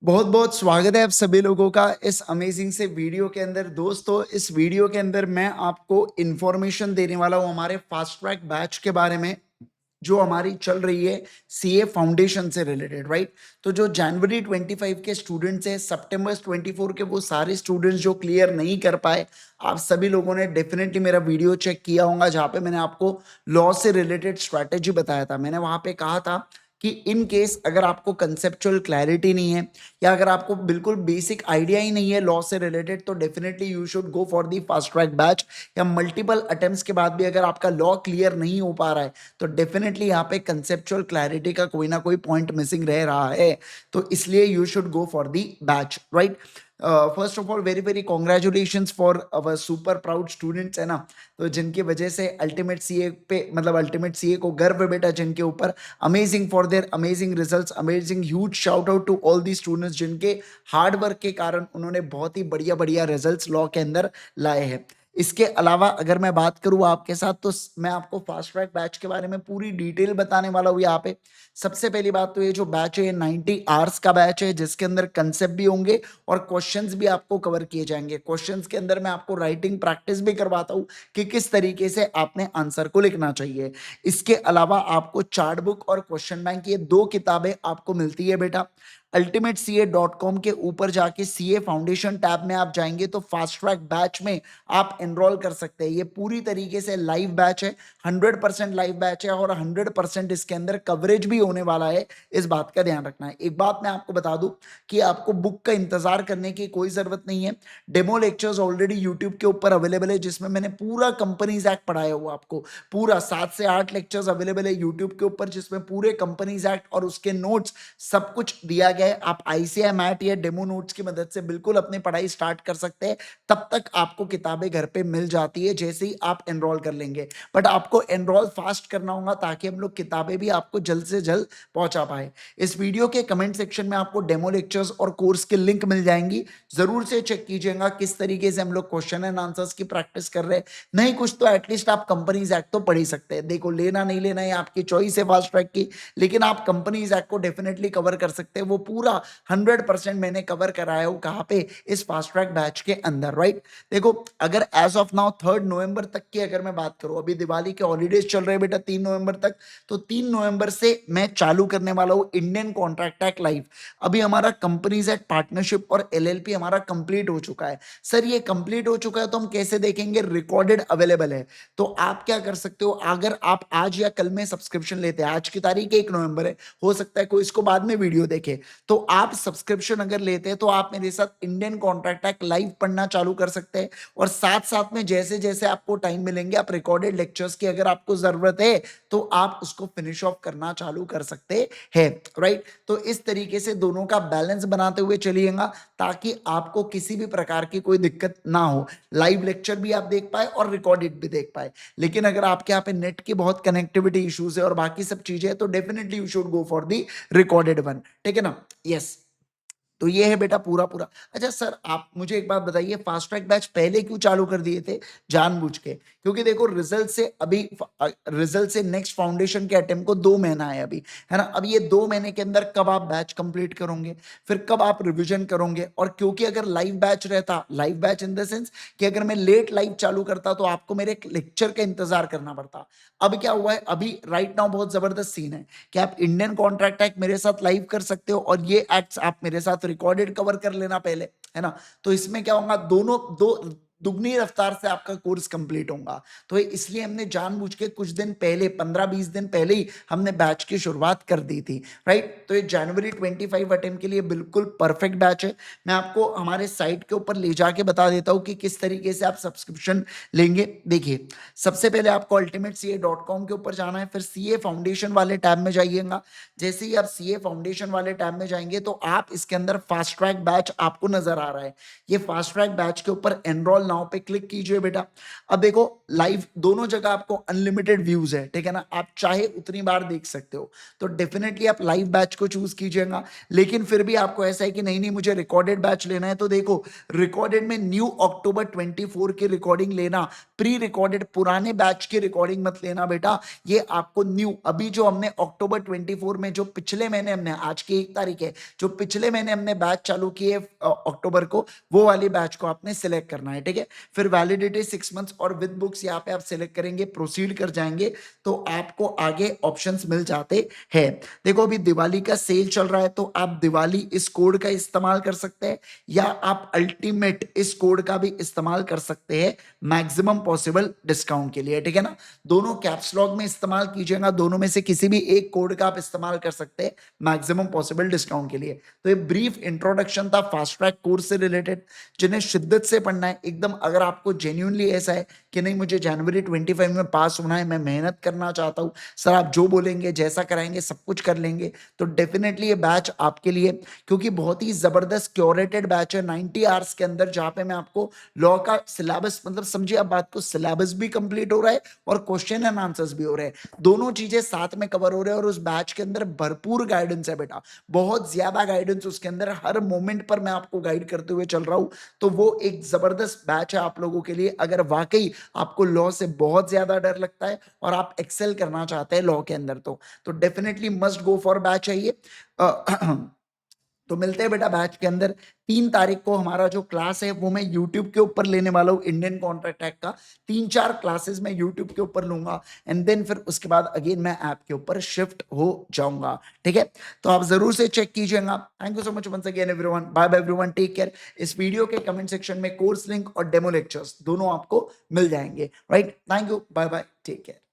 बहुत बहुत स्वागत है आप सभी लोगों का इस अमेजिंग से वीडियो के अंदर। दोस्तों, इस वीडियो के अंदर मैं आपको इंफॉर्मेशन देने वाला हूं हमारे फास्ट ट्रैक बैच के बारे में, जो हमारी चल रही है सीए फाउंडेशन से रिलेटेड, राइट। तो जो जनवरी 25 के स्टूडेंट्स हैं, सितंबर 24 के वो सारे स्टूडेंट्स जो क्लियर नहीं कर पाए, आप सभी लोगों ने डेफिनेटली मेरा वीडियो चेक किया होगा, जहां पे मैंने आपको लॉ से रिलेटेड स्ट्रैटेजी बताया था। मैंने वहां पे कहा था कि इन केस अगर आपको कंसेप्चुअल क्लैरिटी नहीं है, या अगर आपको बिल्कुल बेसिक आइडिया ही नहीं है लॉ से रिलेटेड, तो definitely you should go for the fast track batch. या मल्टीपल अटेम्प्ट्स के बाद भी अगर आपका लॉ क्लियर नहीं हो पा रहा है, तो डेफिनेटली यहाँ पे कंसेप्चुअल क्लैरिटी का कोई ना कोई पॉइंट मिसिंग रह रहा है। तो इसलिए you should go for the batch, right. First of all, very very congratulations for our super proud students, है ना। तो जिनकी वजह से अल्टीमेट सीए पे, मतलब अल्टीमेट सीए को गर्व है बेटा जिनके ऊपर। Amazing for their amazing results, amazing, huge shout out to all the students जिनके हार्ड वर्क के कारण उन्होंने बहुत ही बढ़िया बढ़िया रिजल्ट्स लॉ के अंदर लाए हैं। इसके अलावा अगर मैं बात करूं आपके साथ, तो मैं आपको फास्ट ट्रैक बैच के बारे में पूरी डिटेल बताने वाला हूं यहाँ पे। सबसे पहली बात तो ये जो बैच है, ये 90 आवर्स का बैच है, जिसके अंदर कंसेप्ट भी होंगे और क्वेश्चंस भी आपको कवर किए जाएंगे। क्वेश्चंस के अंदर मैं आपको राइटिंग प्रैक्टिस भी करवाता हूँ कि किस तरीके से आपने आंसर को लिखना चाहिए। इसके अलावा आपको चार्ट बुक और क्वेश्चन बैंक, ये दो किताबें आपको मिलती है बेटा। ultimateca.com के ऊपर जाके सीए फाउंडेशन टैब में आप जाएंगे तो फास्ट ट्रैक बैच में आप एनरोल कर सकते हैं। ये पूरी तरीके से लाइव बैच है, 100% लाइव बैच है, और 100% इसके अंदर कवरेज भी होने वाला है। इस बात का ध्यान रखना है। एक बात मैं आपको बता दूं कि आपको बुक का इंतजार करने की कोई जरूरत नहीं है। डेमो लेक्चर्स ऑलरेडी यूट्यूब के ऊपर अवेलेबल है, जिसमें मैंने पूरा कंपनीज एक्ट पढ़ाया हुआ आपको। पूरा 7 से 8 लेक्चर्स अवेलेबल है यूट्यूब के ऊपर, जिसमें पूरे कंपनीज एक्ट और उसके नोट्स सब कुछ दिया गया है। आप आईसीआई मैट या डेमो नोट्स की मदद से बिल्कुल अपनी पढ़ाई स्टार्ट कर सकते हैं। तब तक आपको किताबें घर पे मिल जाती है जैसे ही आप एनरोल कर लेंगे। बट आपको एनरोल फास्ट करना होगा ताकि हम लोग किताबें भी आपको जल्द से जल्द पहुंचा पाए। इस वीडियो के कमेंट सेक्शन में आपको डेमो लेक्चर्स और कोर्स के लिंक मिल जाएंगी। जरूर से चेक कीजिएगा किस तरीके से हम लोग क्वेश्चन एंड आंसर्स की प्रैक्टिस कर रहे हैं। नहीं कुछ तो एटलीस्ट आप कंपनीज एक्ट तो पढ़ ही सकते हैं। देखो, लेना नहीं लेना है आपकी चॉइस है फास्ट ट्रैक की, लेकिन आप कंपनीज एक्ट को डेफिनेटली कवर कर सकते हैं। वो पूरा 100% मैंने कवर कराया हूं, कहां पे, इस फास्ट ट्रैक बैच के अंदर, राइट। देखो, अगर एज ऑफ नाउ 3 नवंबर तक की अगर मैं बात करूं, अभी दिवाली के हॉलीडेज चल रहे हैं बेटा 3 नवंबर तक, तो 3 नवंबर से मैं चालू करने वाला हूं इंडियन कॉन्ट्रैक्ट एक्ट लाइव। अभी हमारा कंपनीज एक्ट, पार्टनरशिप और एलएलपी हमारा कंप्लीट हो चुका है। सर ये कंप्लीट हो चुका है तो हम कैसे देखेंगे? रिकॉर्डेड अवेलेबल है। तो आप क्या कर सकते हो, अगर आप आज या कल में सब्सक्रिप्शन लेते हैं, आज की तारीख 1 नवंबर है, हो सकता है कोई इसको बाद में वीडियो देखे, तो आप सब्सक्रिप्शन अगर लेते हैं तो आप मेरे साथ इंडियन कॉन्ट्रैक्ट एक्ट लाइव पढ़ना चालू कर सकते हैं। और साथ साथ में जैसे जैसे आपको टाइम मिलेंगे, आप रिकॉर्डेड लेक्चर्स की अगर आपको जरूरत है तो आप उसको फिनिश ऑफ करना चालू कर सकते हैं, राइट। तो इस तरीके से दोनों का बैलेंस बनाते हुए चलिएगा, ताकि आपको किसी भी प्रकार की कोई दिक्कत ना हो। लाइव लेक्चर भी आप देख पाए और रिकॉर्डेड भी देख पाए। लेकिन अगर आपके यहाँ पे नेट की बहुत कनेक्टिविटी इश्यूज है और बाकी सब चीजें, तो definitely you should go for the recorded one, ठीक है ना। यस। तो ये है बेटा पूरा पूरा। अच्छा सर, आप मुझे एक बात बताइए, फास्ट ट्रैक बैच पहले क्यों चालू कर दिए थे जानबूझ के? क्योंकि देखो, रिजल्ट से नेक्स्ट फाउंडेशन के अटेम्प्ट को 2 महीना है अभी, है ना। अब ये 2 महीने के अंदर कब आप बैच कंप्लीट करोगे, फिर कब आप रिवीजन करोगे? और क्योंकि अगर लाइव बैच रहता, live batch in the sense कि अगर मैं लेट लाइव चालू करता तो आपको मेरे लेक्चर का इंतजार करना पड़ता। अब क्या हुआ है, अभी राइट नाउ बहुत जबरदस्त सीन है कि आप इंडियन कॉन्ट्रैक्ट एक्ट मेरे साथ लाइव कर सकते हो, और ये एक्ट्स आप मेरे साथ रिकॉर्डेड कवर कर लेना पहले, है ना। तो इसमें क्या होगा, दोनों दो दुगनी रफ्तार से आपका कोर्स कंप्लीट होगा। तो इसलिए हमने जानबूझ के कुछ दिन पहले, 15-20 दिन पहले ही हमने बैच की शुरुआत कर दी थी, राइट। तो ये जनवरी 25 अटेम्प्ट के लिए बिल्कुल परफेक्ट बैच है। मैं आपको हमारे साइट के ऊपर ले जाके बता देता हूँ कि किस तरीके से आप सब्सक्रिप्शन लेंगे। देखिए, सबसे पहले आपको ultimateca.com के ऊपर जाना है, फिर सीए फाउंडेशन वाले टैब में जाइएगा। जैसे ही आप सीए फाउंडेशन वाले टैब में जाएंगे तो आप इसके अंदर फास्ट ट्रैक बैच आपको नजर आ रहा है। ये फास्ट ट्रैक बैच के ऊपर एनरोल नाउ पे क्लिक कीजिए बेटा। अब देखो लाइव दोनों जगह आपको अनलिमिटेड व्यूज है, ठीक है ना, आप चाहे उतनी बार देख सकते हो। तो डेफिनेटली आप लाइव बैच को चूज कीजिएगा। लेकिन फिर भी आपको ऐसा है कि नहीं नहीं मुझे रिकॉर्डेड बैच लेना है, तो देखो रिकॉर्डेड में न्यू अक्टूबर 24 की रिकॉर्डिंग लेना, प्री रिकॉर्डेड पुराने बैच की रिकॉर्डिंग मत लेना बेटा। ये आपको न्यू अभी जो हमने अक्टूबर 24 में जो पिछले महीने हमने, आज की 1 तारीख है, जो पिछले महीने हमने बैच चालू किए अक्टूबर को, वो वाली बैच को आपने सिलेक्ट करना है, ठीक है। फिर वैलिडिटी 6 मंथ्स और विद बुक्स यहाँ पे आप सिलेक्ट करेंगे, प्रोसीड कर जाएंगे तो आपको आगे ऑप्शंस मिल जाते हैं। देखो अभी दिवाली का सेल चल रहा है, तो आप दिवाली इस कोड का इस्तेमाल कर सकते हैं, या आप अल्टीमेट इस कोड का भी इस्तेमाल कर सकते हैं मैक्सिमम पॉसिबल डिस्काउंट के लिए, ठीक है ना। दोनों कैप्स लॉक में इस्तेमाल कीजिएगा, दोनों में से किसी भी एक कोड का आप इस्तेमाल कर सकते हैं मैक्सिमम पॉसिबल डिस्काउंट के लिए। तो ये ब्रीफ इंट्रोडक्शन था फास्ट ट्रैक कोर्स से रिलेटेड, जिन्हें शिद्दत से पढ़ना है एकदम। अगर आपको जेन्युइनली ऐसा है कि नहीं मुझे जनवरी 25 में पास होना है, मैं मेहनत करना चाहता हूं सर, आप जो बोलेंगे जैसा कराएंगे सब कुछ कर लेंगे, तो डेफिनेटली ये बैच आपके लिए, क्योंकि बहुत ही जबरदस्त क्यूरेटेड बैच है 90 आवर्स के अंदर, जहां पे मैं आपको लॉ का सिलेबस, मतलब समझिए आप बात को, सिलेबस भी कंप्लीट हो रहा है और क्वेश्चन एंड आंसर्स भी हो रहे हैं, दोनों चीजें साथ में कवर हो रहे हैं। और उस बैच के अंदर भरपूर गाइडेंस है बेटा, बहुत ज्यादा गाइडेंस उसके अंदर, हर मोमेंट पर मैं आपको गाइड करते हुए चल रहा हूं। तो वो एक जबरदस्त बैच है आप लोगों के लिए, अगर वाकई आपको लॉ से बहुत ज्यादा डर लगता है और आप एक्सेल करना चाहते हैं लॉ के अंदर, तो definitely must go for batch है ये। तो मिलते हैं बेटा बैच के अंदर। 3 तारीख को हमारा जो क्लास है वो मैं यूट्यूब के ऊपर लेने वाला हूँ, इंडियन कॉन्ट्रैक्ट एक्ट का 3-4 क्लासेस मैं यूट्यूब के ऊपर लूंगा, एंड देन फिर उसके बाद अगेन मैं ऐप के ऊपर शिफ्ट हो जाऊंगा, ठीक है। तो आप जरूर से चेक कीजिएगा। Thank you so much once again everyone, bye bye everyone, take care. इस वीडियो के कमेंट सेक्शन में कोर्स लिंक और डेमो लेक्चर्स दोनों आपको मिल जाएंगे, right. Thank you, bye bye, take care.